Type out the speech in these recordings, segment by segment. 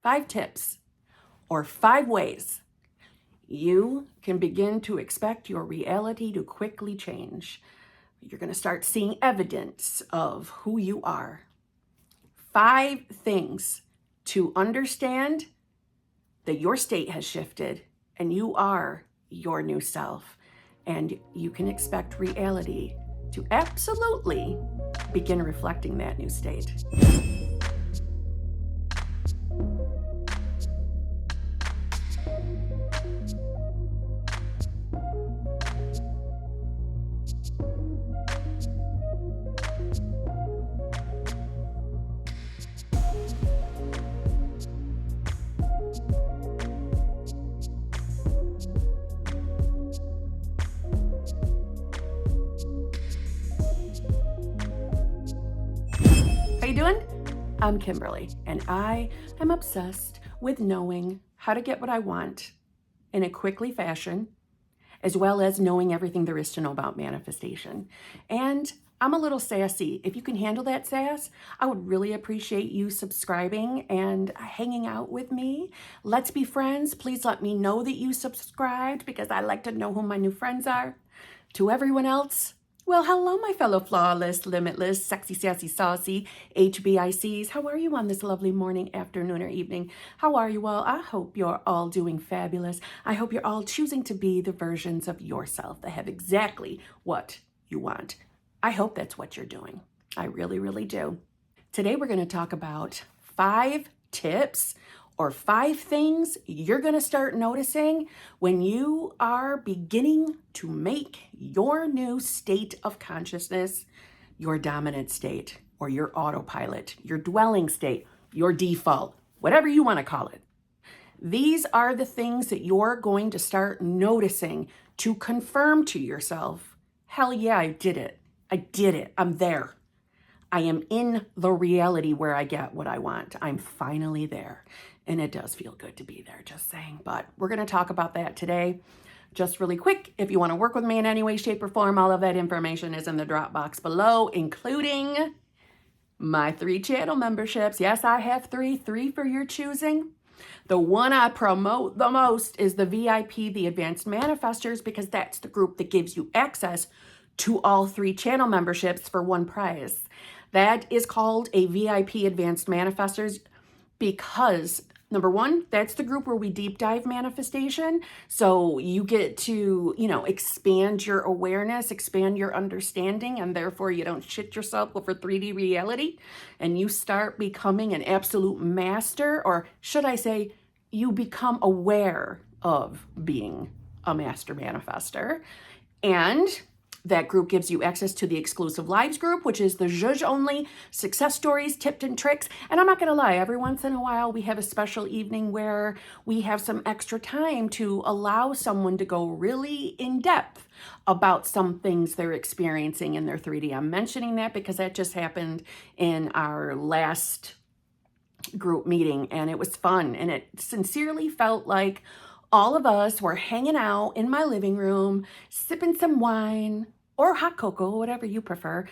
5 tips or 5 ways you can begin to expect your reality to quickly change. You're going to start seeing evidence of who you are. 5 things to understand that your state has shifted and you are your new self. And you can expect reality to absolutely begin reflecting that new state. How you doing? I'm Kimberly, and I am obsessed with knowing how to get what I want in a quickly fashion, as well as knowing everything there is to know about manifestation. And I'm a little sassy. If you can handle that sass, I would really appreciate you subscribing and hanging out with me. Let's be friends. Please let me know that you subscribed because I like to know who my new friends are. To everyone else, well, hello, my fellow flawless, limitless, sexy, sassy, saucy HBICs. How are you on this lovely morning, afternoon, or evening? How are you all? I hope you're all doing fabulous. I hope you're all choosing to be the versions of yourself that have exactly what you want. I hope that's what you're doing. I really, really do. Today, we're going to talk about 5 tips or 5 things you're going to start noticing when you are beginning to make your new state of consciousness your dominant state, or your autopilot, your dwelling state, your default, whatever you want to call it. These are the things that you're going to start noticing to confirm to yourself, hell yeah, I did it. I did it. I'm there. I am in the reality where I get what I want. I'm finally there. And it does feel good to be there, just saying. But we're going to talk about that today. Just really quick, if you want to work with me in any way, shape, or form, all of that information is in the drop box below, including my 3 channel memberships. Yes, I have 3 for your choosing. The one I promote the most is the VIP, the Advanced Manifestors, because that's the group that gives you access to all 3 channel memberships for one price. That is called a VIP Advanced Manifestors because, number one, that's the group where we deep dive manifestation. So you get to, expand your awareness, expand your understanding, and therefore you don't shit yourself over 3D reality. And you start becoming an absolute master, or should I say, you become aware of being a master manifester. And that group gives you access to the exclusive lives group, which is the zhuzh only success stories, tips and tricks. And I'm not going to lie, every once in a while we have a special evening where we have some extra time to allow someone to go really in depth about some things they're experiencing in their 3D. I'm mentioning that because that just happened in our last group meeting, and it was fun, and it sincerely felt like all of us were hanging out in my living room, sipping some wine or hot cocoa, whatever you prefer,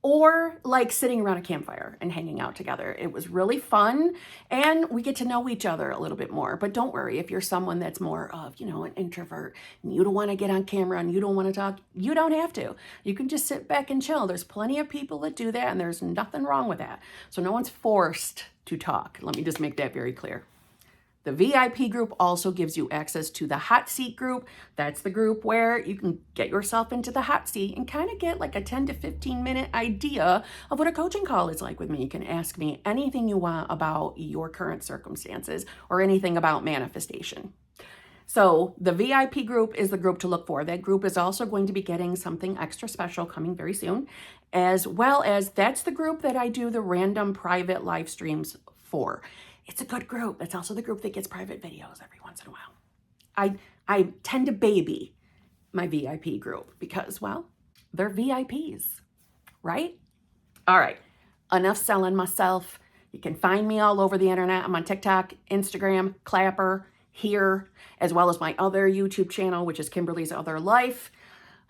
or like sitting around a campfire and hanging out together. It was really fun, and we get to know each other a little bit more. But don't worry, if you're someone that's more of, an introvert, and you don't want to get on camera and you don't want to talk, you don't have to. You can just sit back and chill. There's plenty of people that do that, and there's nothing wrong with that. So no one's forced to talk. Let me just make that very clear. The VIP group also gives you access to the hot seat group. That's the group where you can get yourself into the hot seat and kind of get like a 10 to 15 minute idea of what a coaching call is like with me. You can ask me anything you want about your current circumstances or anything about manifestation. So the VIP group is the group to look for. That group is also going to be getting something extra special coming very soon, as well as that's the group that I do the random private live streams for. It's a good group. It's also the group that gets private videos every once in a while. I tend to baby my VIP group because, well, they're VIPs, right? All right, enough selling myself. You can find me all over the internet. I'm on TikTok, Instagram, Clapper, here, as well as my other YouTube channel, which is Kimberly's Other Life.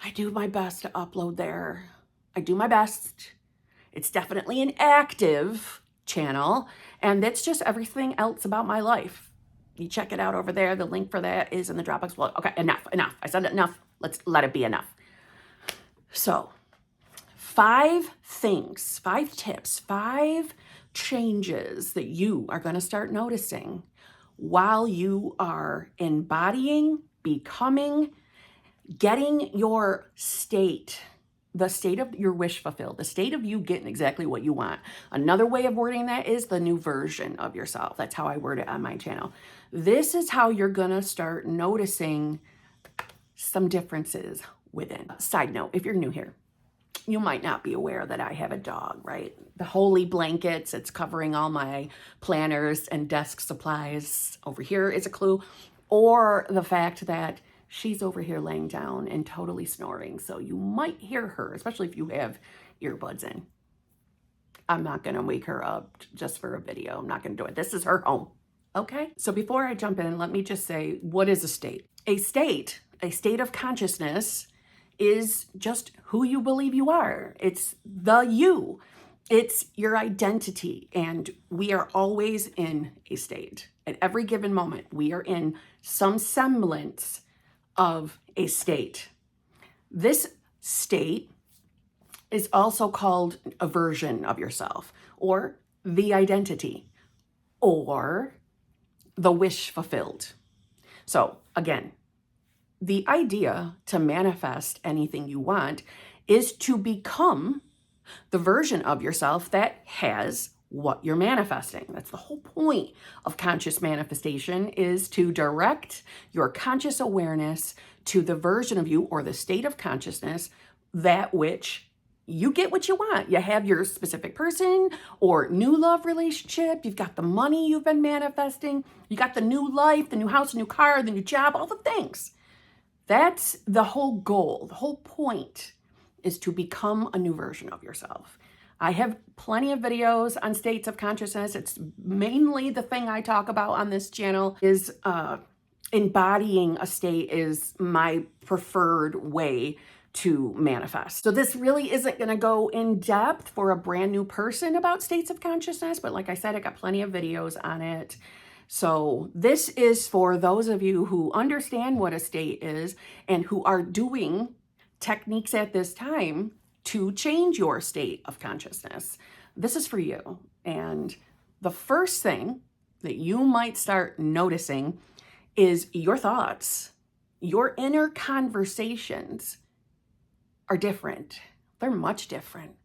I do my best to upload there. I do my best. It's definitely an active channel, and that's just everything else about my life. You check it out over there. The link for that is in the Dropbox below. Okay, enough. I said enough. Let's let it be enough. So 5 things, 5 tips, 5 changes that you are going to start noticing while you are embodying, becoming, getting your state, the state of your wish fulfilled, the state of you getting exactly what you want. Another way of wording that is the new version of yourself. That's how I word it on my channel. This is how you're going to start noticing some differences within. Side note, if you're new here, you might not be aware that I have a dog, right? The holy blankets, it's covering all my planners and desk supplies over here is a clue, or the fact that she's over here laying down and totally snoring. So you might hear her, especially if you have earbuds in. I'm not going to wake her up just for a video. I'm not going to do it. This is her home. Okay? So before I jump in, let me just say, what is a state? A state of consciousness is just who you believe you are. It's the you. It's your identity. And we are always in a state. At every given moment, we are in some semblance of a state. This state is also called a version of yourself, or the identity, or the wish fulfilled. So again, the idea to manifest anything you want is to become the version of yourself that has what you're manifesting. That's the whole point of conscious manifestation, is to direct your conscious awareness to the version of you, or the state of consciousness, that which you get what you want. You have your specific person or new love relationship. You've got the money you've been manifesting. You got the new life, the new house, the new car, the new job, all the things. That's the whole goal. The whole point is to become a new version of yourself. I have plenty of videos on states of consciousness. It's mainly the thing I talk about on this channel is embodying a state is my preferred way to manifest. So this really isn't going to go in depth for a brand new person about states of consciousness, but like I said, I got plenty of videos on it. So this is for those of you who understand what a state is and who are doing techniques at this time to change your state of consciousness. This is for you. And the first thing that you might start noticing is your thoughts. Your inner conversations are different. They're much different.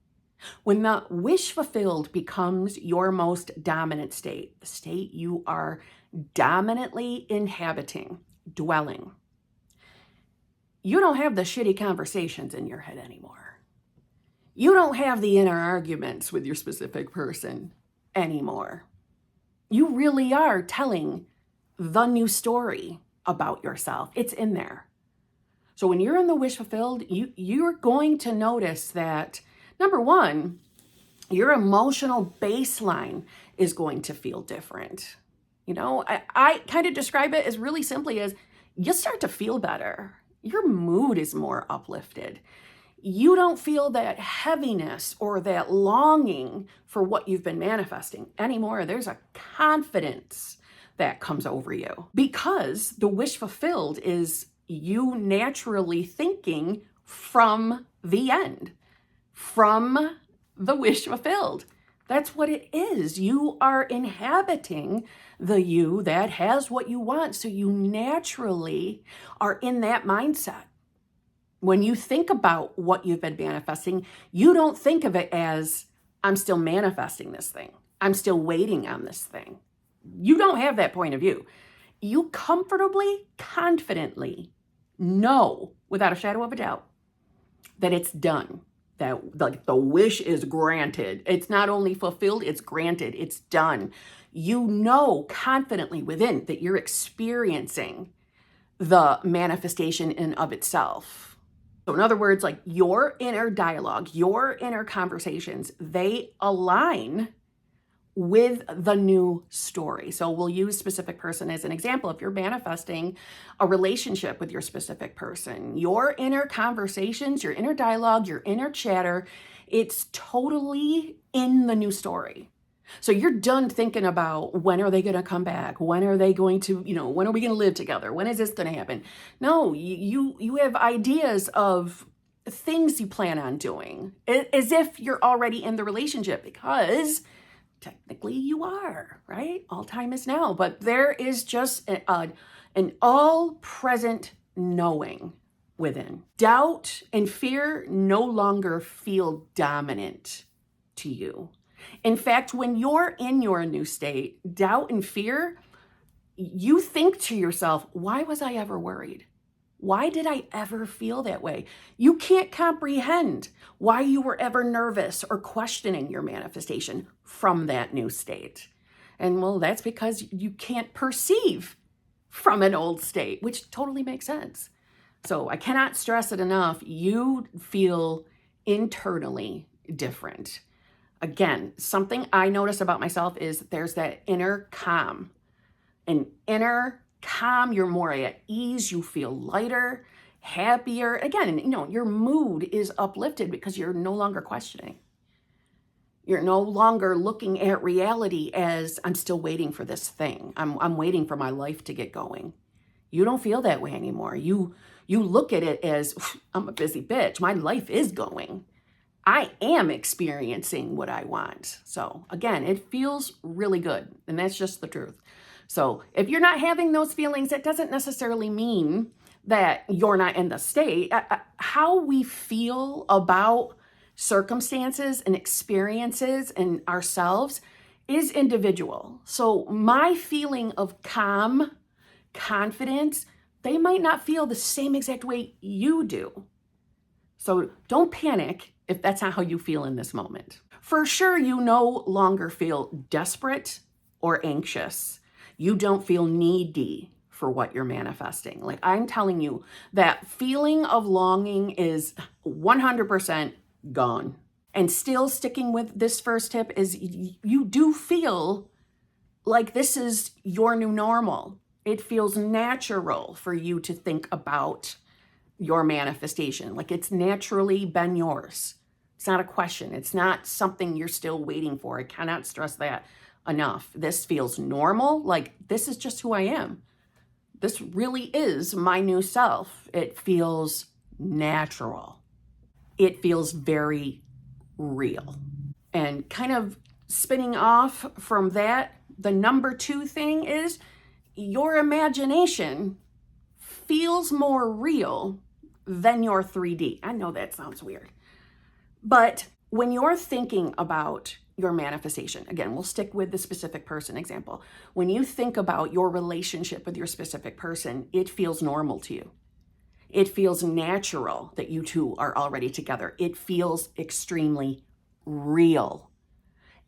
When the wish fulfilled becomes your most dominant state, the state you are dominantly inhabiting, dwelling, you don't have the shitty conversations in your head anymore. You don't have the inner arguments with your specific person anymore. You really are telling the new story about yourself. It's in there. So when you're in the wish fulfilled, you're going to notice that, number one, your emotional baseline is going to feel different. You know, I kind of describe it as really simply as you start to feel better. Your mood is more uplifted. You don't feel that heaviness or that longing for what you've been manifesting anymore. There's a confidence that comes over you because the wish fulfilled is you naturally thinking from the end, from the wish fulfilled. That's what it is. You are inhabiting the you that has what you want. So you naturally are in that mindset. When you think about what you've been manifesting, you don't think of it as, I'm still manifesting this thing. I'm still waiting on this thing. You don't have that point of view. You comfortably, confidently know without a shadow of a doubt that it's done, that the wish is granted. It's not only fulfilled, it's granted, it's done. You know confidently within that you're experiencing the manifestation in of itself. So in other words, like your inner dialogue, your inner conversations, they align with the new story. So we'll use specific person as an example. If you're manifesting a relationship with your specific person, your inner conversations, your inner dialogue, your inner chatter, it's totally in the new story. So you're done thinking about when are they going to come back? When are they going to, when are we going to live together? When is this going to happen? No, you have ideas of things you plan on doing as if you're already in the relationship, because technically you are, right? All time is now, but there is just an all present knowing within. Doubt and fear no longer feel dominant to you. In fact, when you're in your new state, doubt and fear, you think to yourself, why was I ever worried? Why did I ever feel that way? You can't comprehend why you were ever nervous or questioning your manifestation from that new state. And well, that's because you can't perceive from an old state, which totally makes sense. So I cannot stress it enough. You feel internally different. Again, something I notice about myself is there's that inner calm. An inner calm, you're more at ease, you feel lighter, happier. Again, your mood is uplifted because you're no longer questioning. You're no longer looking at reality as I'm still waiting for this thing. I'm waiting for my life to get going. You don't feel that way anymore. You look at it as I'm a busy bitch. My life is going. I am experiencing what I want. So again, it feels really good. And that's just the truth. So if you're not having those feelings, that doesn't necessarily mean that you're not in the state. How we feel about circumstances and experiences and ourselves is individual. So my feeling of calm, confidence, they might not feel the same exact way you do. So don't panic if that's not how you feel in this moment. For sure, you no longer feel desperate or anxious. You don't feel needy for what you're manifesting. Like I'm telling you, that feeling of longing is 100% gone. And still sticking with this first tip is you do feel like this is your new normal. It feels natural for you to think about your manifestation. Like it's naturally been yours. It's not a question. It's not something you're still waiting for. I cannot stress that enough. This feels normal. Like this is just who I am. This really is my new self. It feels natural. It feels very real. And kind of spinning off from that, the number 2 thing is your imagination feels more real than your 3D. I know that sounds weird. But when you're thinking about your manifestation, again, we'll stick with the specific person example. When you think about your relationship with your specific person, it feels normal to you. It feels natural that you two are already together. It feels extremely real.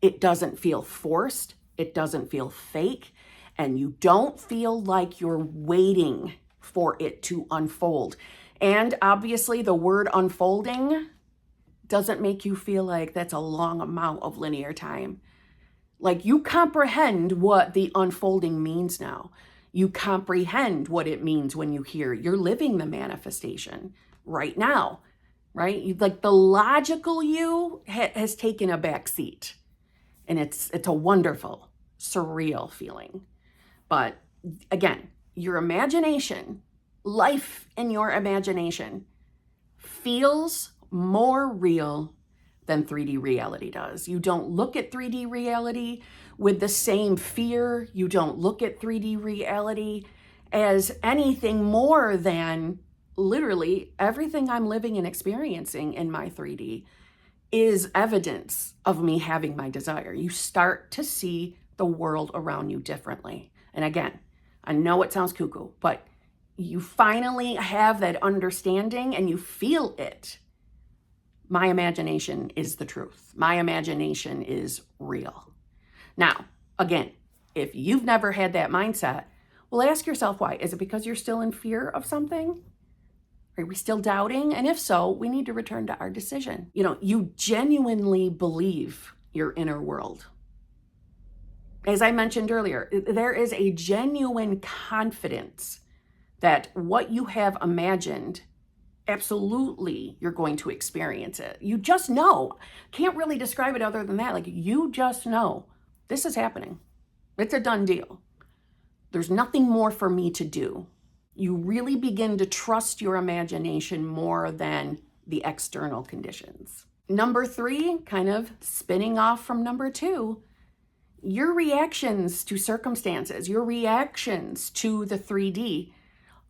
It doesn't feel forced. It doesn't feel fake. And you don't feel like you're waiting for it to unfold. And obviously the word unfolding doesn't make you feel like that's a long amount of linear time. Like you comprehend what the unfolding means now. You comprehend what it means when you hear you're living the manifestation right now, right? Like the logical you has taken a back seat, and it's a wonderful, surreal feeling. But again, your imagination, life in your imagination feels more real than 3D reality does. You don't look at 3D reality with the same fear. You don't look at 3D reality as anything more than literally everything I'm living and experiencing in my 3D is evidence of me having my desire. You start to see the world around you differently. And again, I know it sounds cuckoo, but you finally have that understanding and you feel it. My imagination is the truth. My imagination is real. Now, again, if you've never had that mindset, well, ask yourself why. Is it because you're still in fear of something? Are we still doubting? And if so, we need to return to our decision. You genuinely believe your inner world. As I mentioned earlier, there is a genuine confidence that what you have imagined, absolutely, you're going to experience it. You just know. Can't really describe it other than that. Like you just know This is happening. It's a done deal. There's nothing more for me to do. You really begin to trust your imagination more than the external conditions. Number 3, kind of spinning off from number 2, your reactions to circumstances, your reactions to the 3D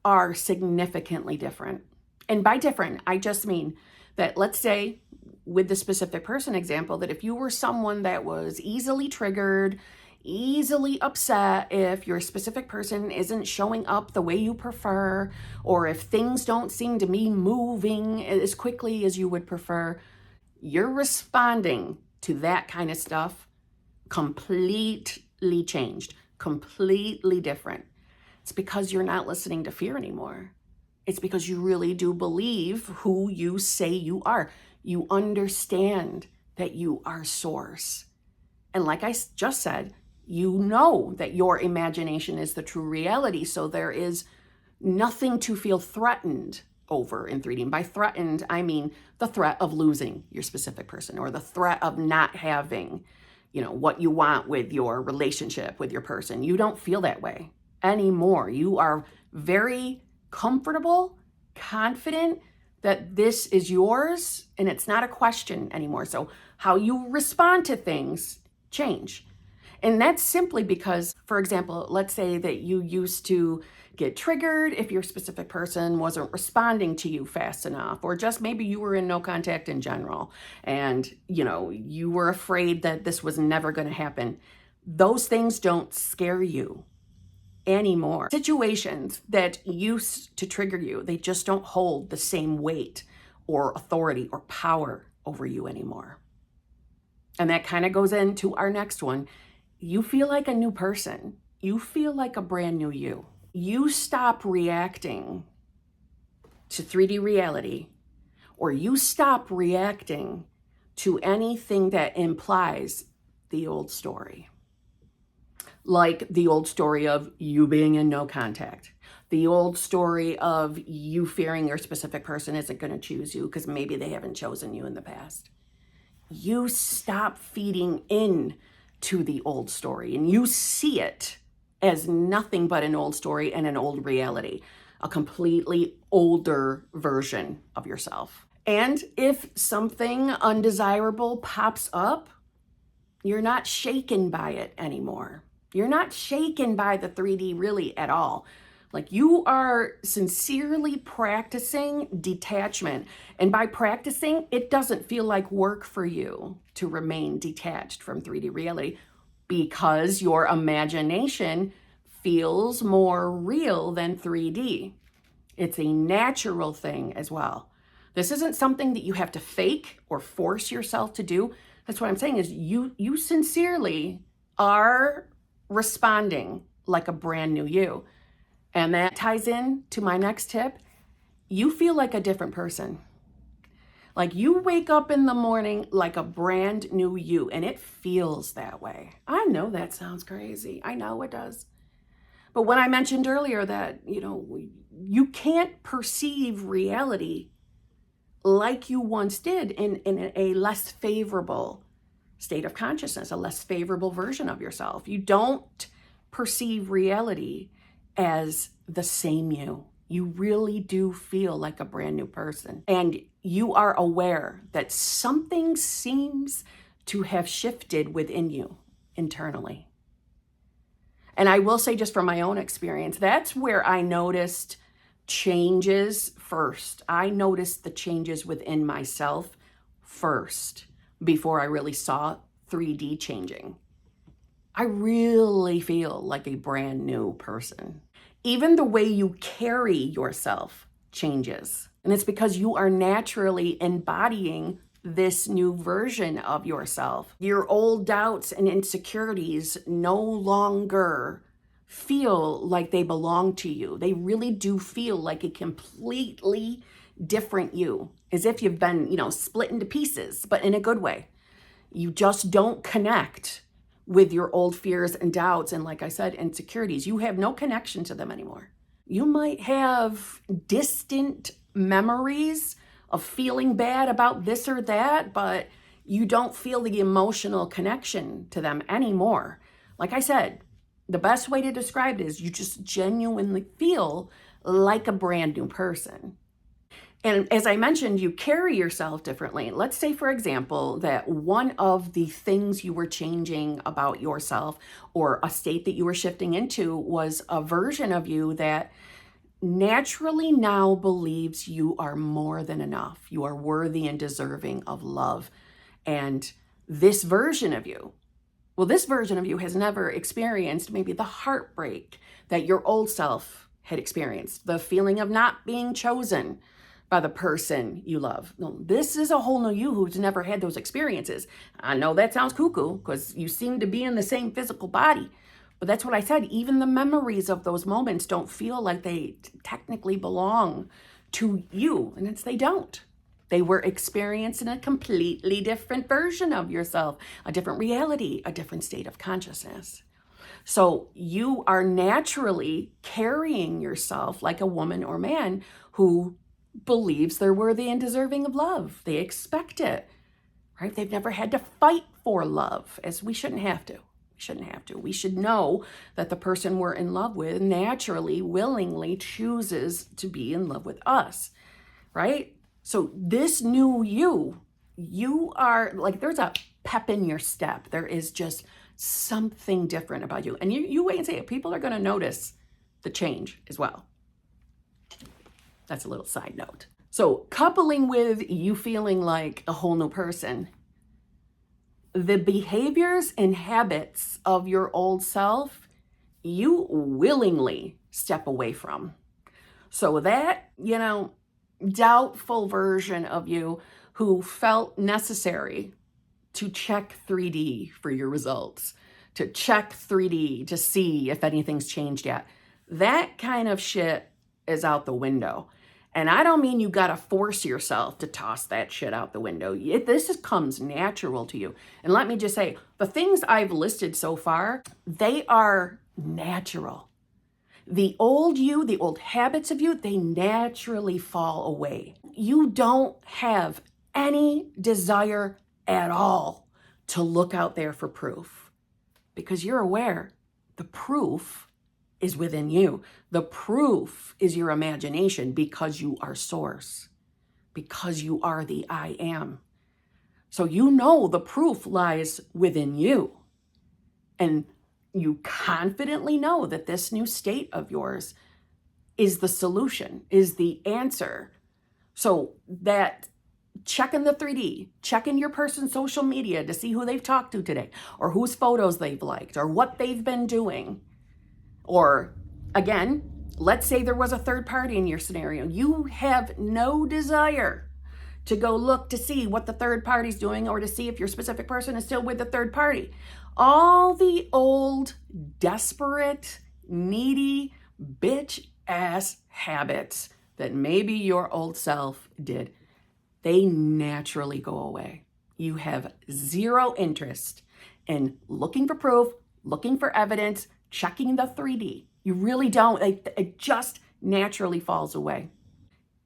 are significantly different. And by different, I just mean that, let's say, with the specific person example, that if you were someone that was easily triggered, easily upset if your specific person isn't showing up the way you prefer, or if things don't seem to be moving as quickly as you would prefer, you're responding to that kind of stuff completely changed, completely different. It's because you're not listening to fear anymore. It's because you really do believe who you say you are. You understand that you are source. And like I just said, you know that your imagination is the true reality. So there is nothing to feel threatened over in 3D. And by threatened, I mean the threat of losing your specific person, or the threat of not having, what you want with your relationship with your person. You don't feel that way anymore. You are very comfortable, confident that this is yours, and it's not a question anymore. So how you respond to things change. And that's simply because, for example, let's say that you used to get triggered if your specific person wasn't responding to you fast enough, or just maybe you were in no contact in general, and you were afraid that this was never going to happen. Those things don't scare you anymore. Situations that used to trigger you, they just don't hold the same weight or authority or power over you anymore. And that kind of goes into our next one. You feel like a new person. You feel like a brand new you. You stop reacting to 3D reality, or you stop reacting to anything that implies the old story. Like the old story of you being in no contact, the old story of you fearing your specific person isn't going to choose you because maybe they haven't chosen you in the past. You stop feeding in to the old story, and you see it as nothing but an old story and an old reality, a completely older version of yourself. And if something undesirable pops up, you're not shaken by it anymore. You're not shaken by the 3D really at all. Like, you are sincerely practicing detachment. And by practicing, it doesn't feel like work for you to remain detached from 3D reality, because your imagination feels more real than 3D. It's a natural thing as well. This isn't something that you have to fake or force yourself to do. That's what I'm saying, is you sincerely are responding like a brand new you. And that ties in to my next tip. You feel like a different person. Like, you wake up in the morning like a brand new you, and it feels that way. I know that sounds crazy. I know it does. But when I mentioned earlier that, you can't perceive reality like you once did in a less favorable state of consciousness, a less favorable version of yourself. You don't perceive reality as the same you. You really do feel like a brand new person. And you are aware that something seems to have shifted within you internally. And I will say, just from my own experience, that's where I noticed changes first. I noticed the changes within myself first before I really saw 3D changing. I really feel like a brand new person. Even the way you carry yourself changes. And it's because you are naturally embodying this new version of yourself. Your old doubts and insecurities no longer feel like they belong to you. They really do feel like a completely different you, as if you've been, split into pieces, but in a good way. You just don't connect with your old fears and doubts, and like I said, insecurities. You have no connection to them anymore. You might have distant memories of feeling bad about this or that, but You don't feel the emotional connection to them anymore. Like I said, the best way to describe it is you just genuinely feel like a brand new person. And as I mentioned, you carry yourself differently. Let's say, for example, that one of the things you were changing about yourself or a state that you were shifting into was a version of you that naturally now believes you are more than enough. You are worthy and deserving of love. And this version of you, well, this version of you has never experienced maybe the heartbreak that your old self had experienced, the feeling of not being chosen by the person you love. No, this is a whole new you who's never had those experiences. I know that sounds cuckoo because you seem to be in the same physical body, but that's what I said. Even the memories of those moments don't feel like they technically belong to you, and they don't. They were experienced in a completely different version of yourself, a different reality, a different state of consciousness. So you are naturally carrying yourself like a woman or man who believes they're worthy and deserving of love. They expect it, right? They've never had to fight for love, as we shouldn't have to. We should know that the person we're in love with naturally, willingly chooses to be in love with us, right? So this new you are like, there's a pep in your step. There is just something different about you. And you wait and see, people are going to notice the change as well. That's a little side note. So coupling with you feeling like a whole new person, the behaviors and habits of your old self, you willingly step away from. So that, doubtful version of you who felt necessary to check 3D for your results, to check 3D to see if anything's changed yet, that kind of shit is out the window. And I don't mean you got to force yourself to toss that shit out the window. This comes natural to you. And let me just say, the things I've listed so far, they are natural. The old you, the old habits of you, they naturally fall away. You don't have any desire at all to look out there for proof because you're aware the proof is within you. The proof is your imagination because you are source, because you are the I am. So the proof lies within you. And you confidently know that this new state of yours is the solution, is the answer. So that checking the 3D, checking your person's social media to see who they've talked to today, or whose photos they've liked, or what they've been doing. Or again, let's say there was a third party in your scenario. You have no desire to go look to see what the third party's doing or to see if your specific person is still with the third party. All the old, desperate, needy, bitch ass habits that maybe your old self did, they naturally go away. You have zero interest in looking for proof, looking for evidence, checking the 3D. You really don't. It just naturally falls away.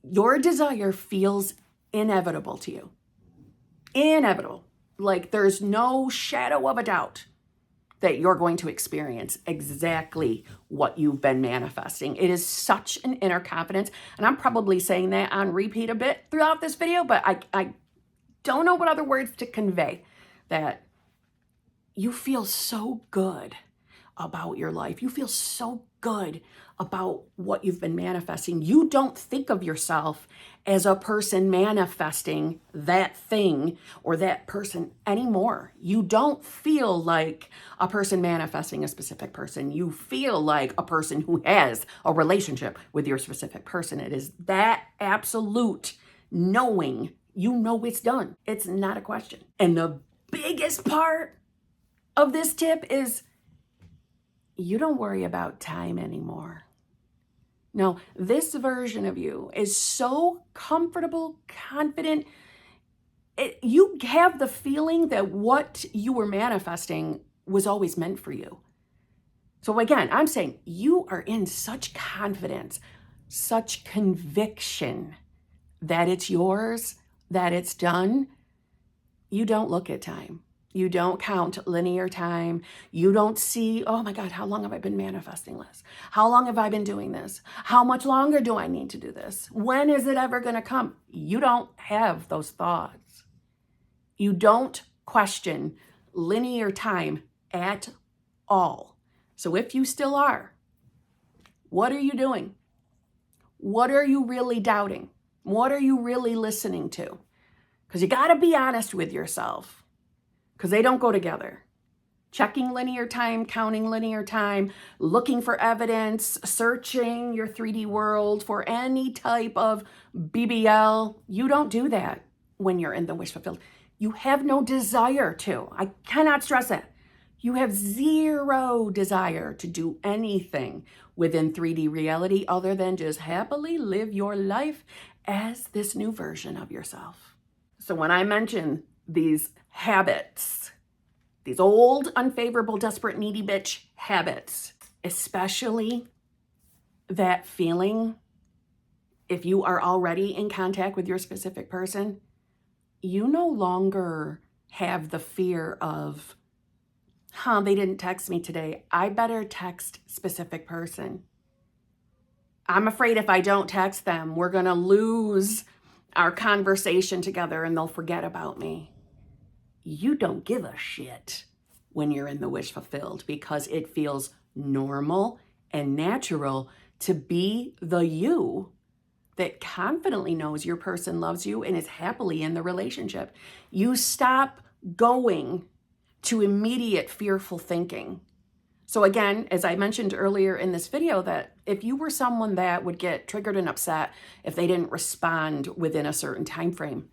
Your desire feels inevitable to you. Inevitable. Like there's no shadow of a doubt that you're going to experience exactly what you've been manifesting. It is such an inner confidence. And I'm probably saying that on repeat a bit throughout this video, but I don't know what other words to convey that you feel so good about your life. You feel so good about what you've been manifesting. You don't think of yourself as a person manifesting that thing or that person anymore. You don't feel like a person manifesting a specific person. You feel like a person who has a relationship with your specific person. It is that absolute knowing, it's done. It's not a question. And the biggest part of this tip is you don't worry about time anymore. No, this version of you is so comfortable, confident. You have the feeling that what you were manifesting was always meant for you. So again, I'm saying you are in such confidence, such conviction that it's yours, that it's done. you don't look at time. You don't count linear time. You don't see, oh my God, how long have I been manifesting this? How long have I been doing this? How much longer do I need to do this? When is it ever going to come? You don't have those thoughts. You don't question linear time at all. So if you still are, what are you doing? What are you really doubting? What are you really listening to? Because you got to be honest with yourself, because they don't go together. Checking linear time, counting linear time, looking for evidence, searching your 3D world for any type of BBL. You don't do that when you're in the wish fulfilled. You have no desire to. I cannot stress that. You have zero desire to do anything within 3D reality other than just happily live your life as this new version of yourself. So when I mention these habits, these old, unfavorable, desperate, needy bitch habits, especially that feeling, if you are already in contact with your specific person, you no longer have the fear of, they didn't text me today. I better text specific person. I'm afraid if I don't text them, we're going to lose our conversation together and they'll forget about me. You don't give a shit when you're in the wish fulfilled because it feels normal and natural to be the you that confidently knows your person loves you and is happily in the relationship. You stop going to immediate fearful thinking. So again, as I mentioned earlier in this video, that if you were someone that would get triggered and upset if they didn't respond within a certain time frame,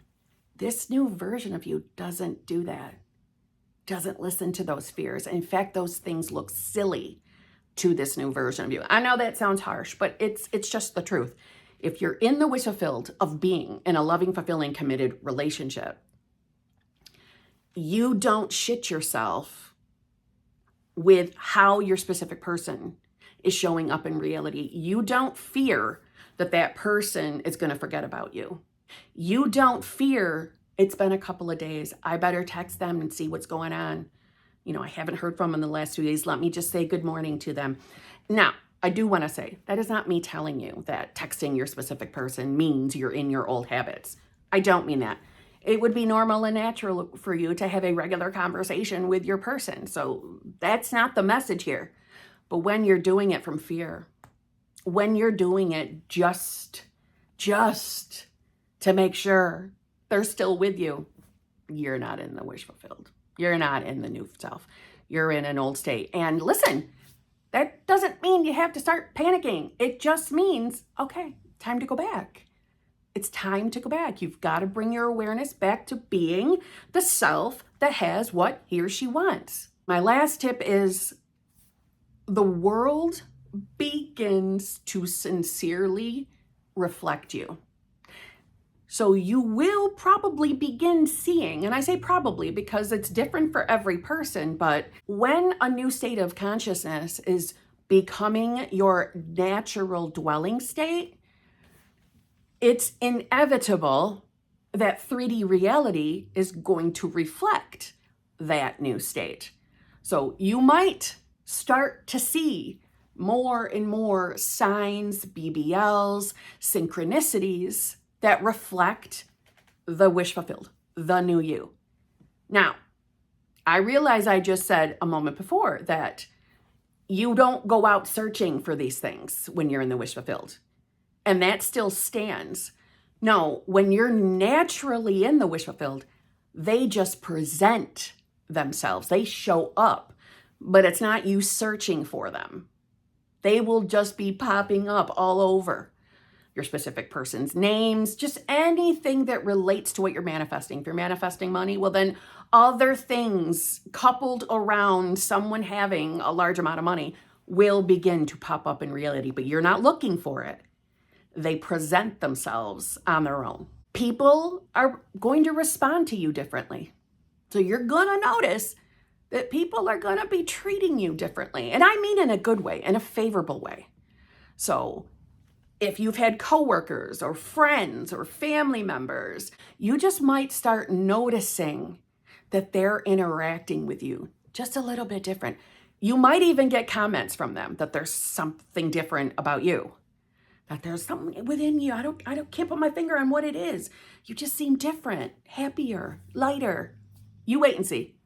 this new version of you doesn't do that, doesn't listen to those fears. In fact, those things look silly to this new version of you. I know that sounds harsh, but it's just the truth. If you're in the wish fulfilled of being in a loving, fulfilling, committed relationship, you don't shit yourself with how your specific person is showing up in reality. You don't fear that that person is going to forget about you. You don't fear, it's been a couple of days, I better text them and see what's going on. I haven't heard from them in the last 2 days. Let me just say good morning to them. Now, I do want to say that is not me telling you that texting your specific person means you're in your old habits. I don't mean that. It would be normal and natural for you to have a regular conversation with your person. So that's not the message here. But when you're doing it from fear, when you're doing it just to make sure they're still with you, you're not in the wish fulfilled. You're not in the new self. You're in an old state. And listen, that doesn't mean you have to start panicking. It just means, okay, time to go back. It's time to go back. You've got to bring your awareness back to being the self that has what he or she wants. My last tip is the world begins to sincerely reflect you. So you will probably begin seeing, and I say probably because it's different for every person, but when a new state of consciousness is becoming your natural dwelling state, it's inevitable that 3D reality is going to reflect that new state. So you might start to see more and more signs, BBLs, synchronicities that reflect the wish fulfilled, the new you. Now, I realize I just said a moment before that you don't go out searching for these things when you're in the wish fulfilled. And that still stands. No, when you're naturally in the wish fulfilled, they just present themselves. They show up, but it's not you searching for them. They will just be popping up all over your specific person's names, just anything that relates to what you're manifesting. If you're manifesting money, well, then other things coupled around someone having a large amount of money will begin to pop up in reality, but you're not looking for it. They present themselves on their own. People are going to respond to you differently. So you're going to notice that people are going to be treating you differently. And I mean in a good way, in a favorable way. So if you've had coworkers or friends or family members, you just might start noticing that they're interacting with you just a little bit different. You might even get comments from them that there's something different about you, that there's something within you. Can't put my finger on what it is. You just seem different, happier, lighter. You wait and see.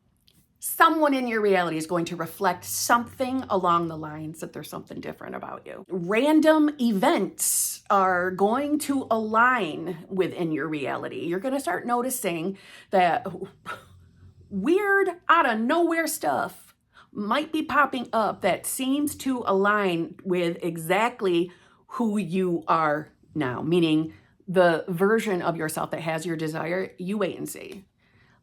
Someone in your reality is going to reflect something along the lines that there's something different about you. Random events are going to align within your reality. You're going to start noticing that weird, out of nowhere stuff might be popping up that seems to align with exactly who you are now, meaning the version of yourself that has your desire. You wait and see.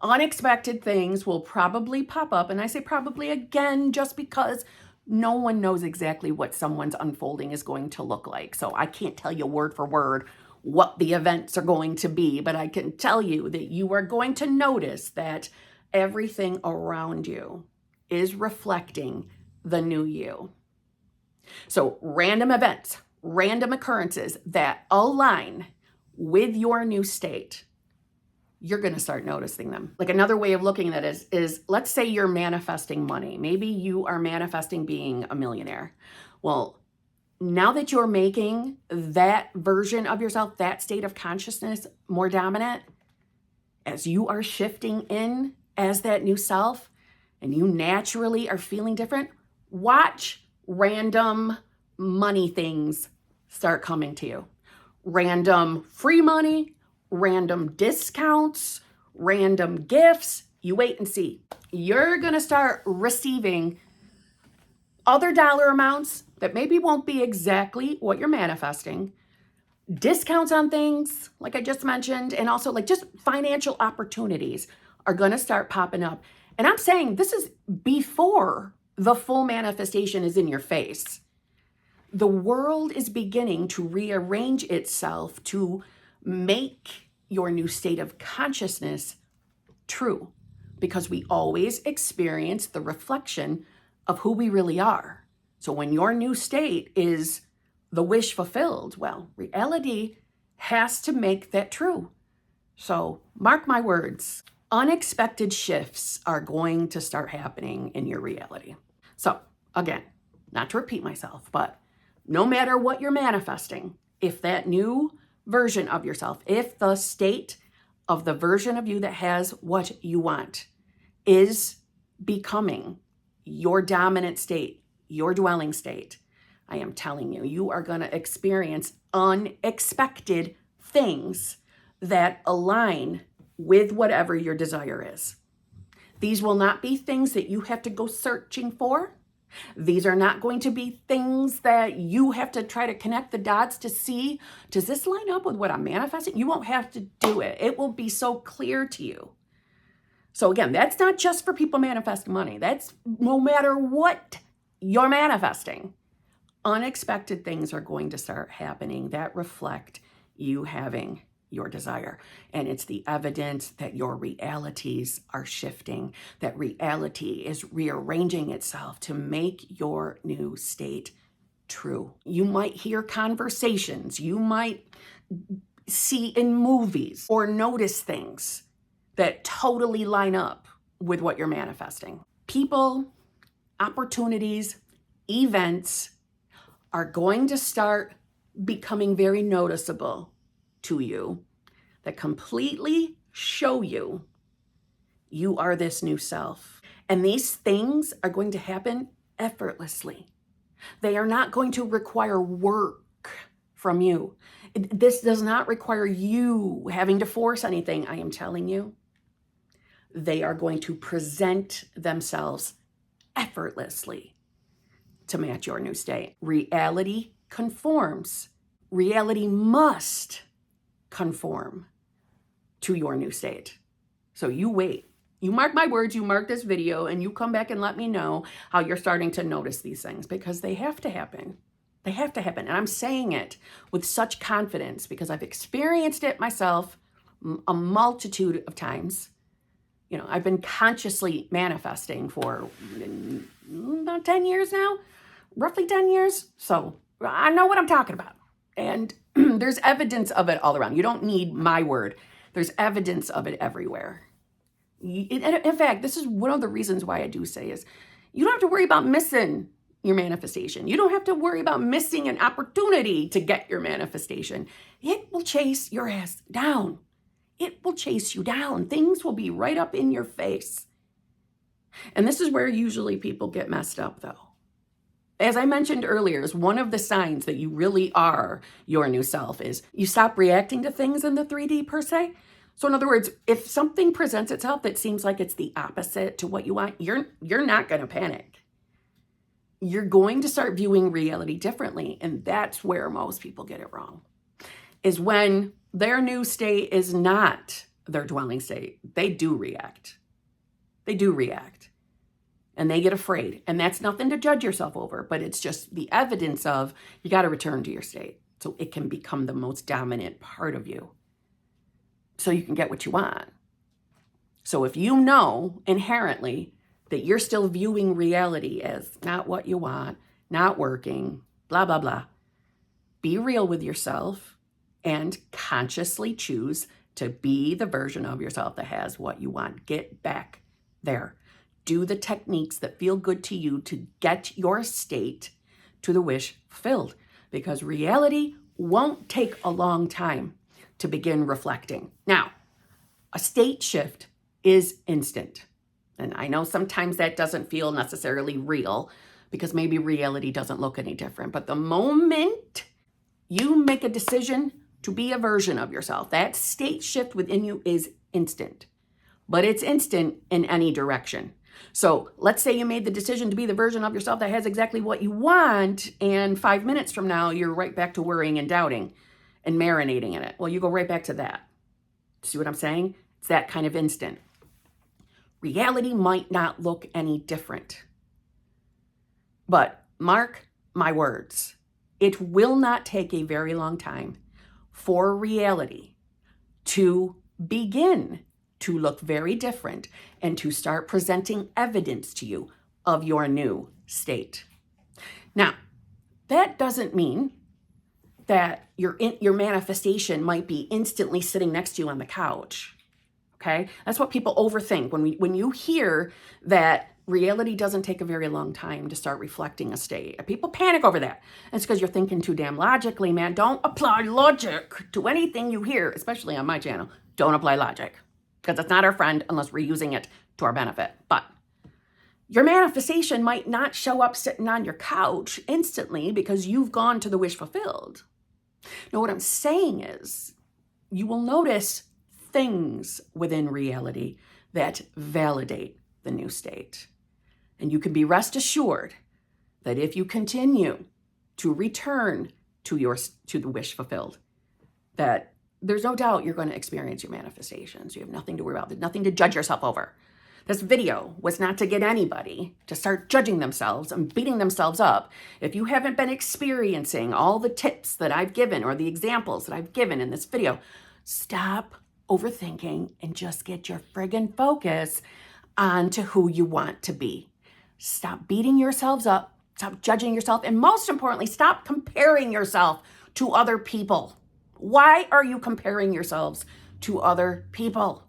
Unexpected things will probably pop up. And I say probably again, just because no one knows exactly what someone's unfolding is going to look like. So I can't tell you word for word what the events are going to be, but I can tell you that you are going to notice that everything around you is reflecting the new you. So random events, random occurrences that align with your new state, you're going to start noticing them. Like another way of looking at it is let's say you're manifesting money. Maybe you are manifesting being a millionaire. Well, now that you're making that version of yourself, that state of consciousness more dominant, as you are shifting in as that new self and you naturally are feeling different, watch random money things start coming to you. Random free money, random discounts, random gifts. You wait and see. You're going to start receiving other dollar amounts that maybe won't be exactly what you're manifesting, discounts on things like I just mentioned, and also like just financial opportunities are going to start popping up. And I'm saying this is before the full manifestation is in your face. The world is beginning to rearrange itself to make your new state of consciousness true, because we always experience the reflection of who we really are. So when your new state is the wish fulfilled, well, reality has to make that true. So mark my words, unexpected shifts are going to start happening in your reality. So again, not to repeat myself, but no matter what you're manifesting, if that new version of yourself, if the state of the version of you that has what you want is becoming your dominant state, your dwelling state, I am telling you, you are going to experience unexpected things that align with whatever your desire is. These will not be things that you have to go searching for. These are not going to be things that you have to try to connect the dots to see, does this line up with what I'm manifesting? You won't have to do it. It will be so clear to you. So again, that's not just for people manifesting money. That's no matter what you're manifesting. Unexpected things are going to start happening that reflect you having your desire. And it's the evidence that your realities are shifting, that reality is rearranging itself to make your new state true. You might hear conversations, you might see in movies or notice things that totally line up with what you're manifesting. People, opportunities, events are going to start becoming very noticeable to you that completely show you you are this new self. And these things are going to happen effortlessly. They are not going to require work from you. This does not require you having to force anything, I am telling you. They are going to present themselves effortlessly to match your new state. Reality conforms. Reality must conform to your new state. So you wait. You mark my words, you mark this video, and you come back and let me know how you're starting to notice these things, because they have to happen. They have to happen. And I'm saying it with such confidence because I've experienced it myself a multitude of times. You know, I've been consciously manifesting for about 10 years now, roughly 10 years. So I know what I'm talking about. And there's evidence of it all around. You don't need my word. There's evidence of it everywhere. In fact, this is one of the reasons why I do say is you don't have to worry about missing your manifestation. You don't have to worry about missing an opportunity to get your manifestation. It will chase your ass down. It will chase you down. Things will be right up in your face. And this is where usually people get messed up, though. As I mentioned earlier, is one of the signs that you really are your new self is you stop reacting to things in the 3D per se. So in other words, if something presents itself that seems like it's the opposite to what you want, you're not going to panic. You're going to start viewing reality differently. And that's where most people get it wrong, is when their new state is not their dwelling state. They do react. They do react. And they get afraid. And that's nothing to judge yourself over, but it's just the evidence of you got to return to your state so it can become the most dominant part of you so you can get what you want. So if you know inherently that you're still viewing reality as not what you want, not working, blah, blah, blah, be real with yourself and consciously choose to be the version of yourself that has what you want. Get back there. Do the techniques that feel good to you to get your state to the wish fulfilled, because reality won't take a long time to begin reflecting. Now, a state shift is instant. And I know sometimes that doesn't feel necessarily real because maybe reality doesn't look any different. But the moment you make a decision to be a version of yourself, that state shift within you is instant. But it's instant in any direction. So let's say you made the decision to be the version of yourself that has exactly what you want, and 5 minutes from now, you're right back to worrying and doubting and marinating in it. Well, you go right back to that. See what I'm saying? It's that kind of instant. Reality might not look any different. But mark my words, it will not take a very long time for reality to begin to look very different and to start presenting evidence to you of your new state. Now, that doesn't mean that your manifestation might be instantly sitting next to you on the couch. Okay? That's what people overthink. When you hear that reality doesn't take a very long time to start reflecting a state, people panic over that. And it's because you're thinking too damn logically, man. Don't apply logic to anything you hear, especially on my channel. Don't apply logic, because it's not our friend unless we're using it to our benefit. But your manifestation might not show up sitting on your couch instantly because you've gone to the wish fulfilled. Now, what I'm saying is you will notice things within reality that validate the new state. And you can be rest assured that if you continue to return to the wish fulfilled, that there's no doubt you're going to experience your manifestations. You have nothing to worry about. There's nothing to judge yourself over. This video was not to get anybody to start judging themselves and beating themselves up. If you haven't been experiencing all the tips that I've given or the examples that I've given in this video, stop overthinking and just get your friggin' focus onto who you want to be. Stop beating yourselves up, stop judging yourself, and most importantly, stop comparing yourself to other people. Why are you comparing yourselves to other people?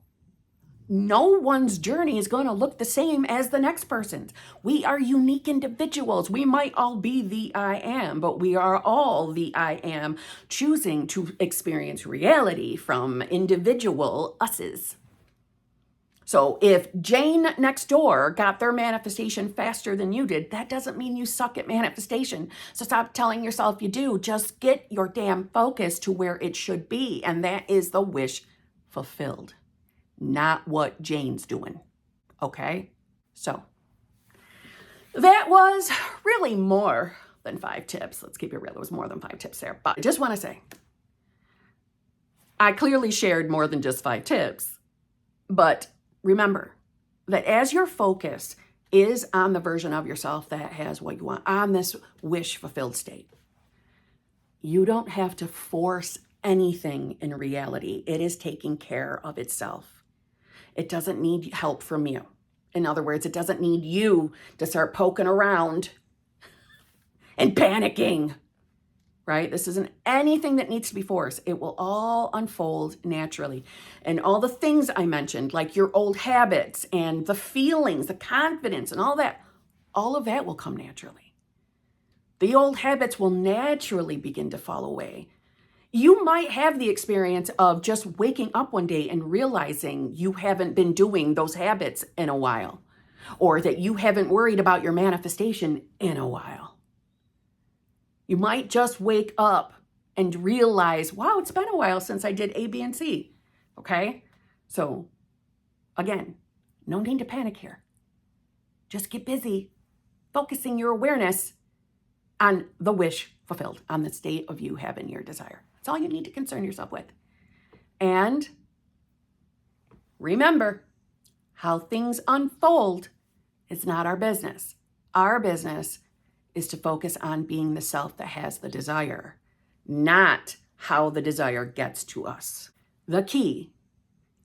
No one's journey is going to look the same as the next person's. We are unique individuals. We might all be the I am, but we are all the I am choosing to experience reality from individual us's. So if Jane next door got their manifestation faster than you did, that doesn't mean you suck at manifestation. So stop telling yourself you do. Just get your damn focus to where it should be, and that is the wish fulfilled. Not what Jane's doing, okay? So that was really more than 5 tips. Let's keep it real. It was more than 5 tips there. But I just want to say, I clearly shared more than just 5 tips. But remember that as your focus is on the version of yourself that has what you want, on this wish fulfilled state, you don't have to force anything in reality. It is taking care of itself. It doesn't need help from you. In other words, it doesn't need you to start poking around and panicking. right? This isn't anything that needs to be forced. It will all unfold naturally. And all the things I mentioned, like your old habits and the feelings, the confidence and all of that will come naturally. The old habits will naturally begin to fall away. You might have the experience of just waking up one day and realizing you haven't been doing those habits in a while, or that you haven't worried about your manifestation in a while. You might just wake up and realize, wow, it's been a while since I did A, B, and C. Okay? So again, no need to panic here. Just get busy focusing your awareness on the wish fulfilled, on the state of you having your desire. That's all you need to concern yourself with. And remember, how things unfold is not our business. Our business is to focus on being the self that has the desire, not how the desire gets to us. The key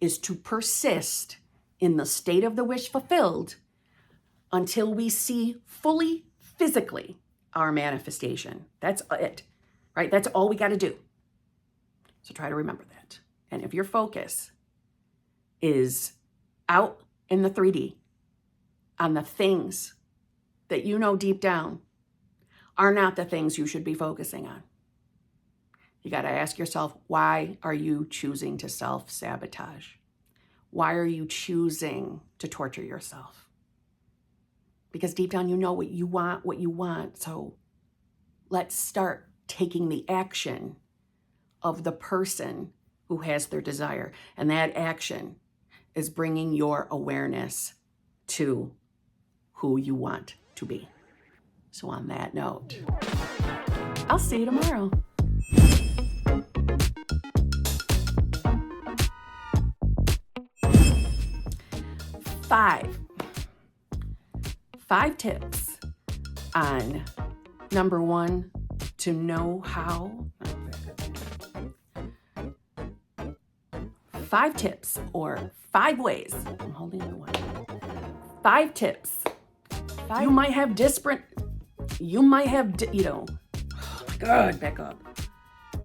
is to persist in the state of the wish fulfilled until we see fully physically our manifestation. That's it, right? That's all we got to do. So try to remember that. And if your focus is out in the 3D on the things that you know deep down are not the things you should be focusing on, you got to ask yourself, why are you choosing to self-sabotage? Why are you choosing to torture yourself? Because deep down you know what you want. So let's start taking the action of the person who has their desire. And that action is bringing your awareness to who you want to be. So on that note, I'll see you tomorrow. Five tips on number one, to know how. 5 tips or 5 ways. I'm holding the one. 5 tips. You might have oh my God, back up.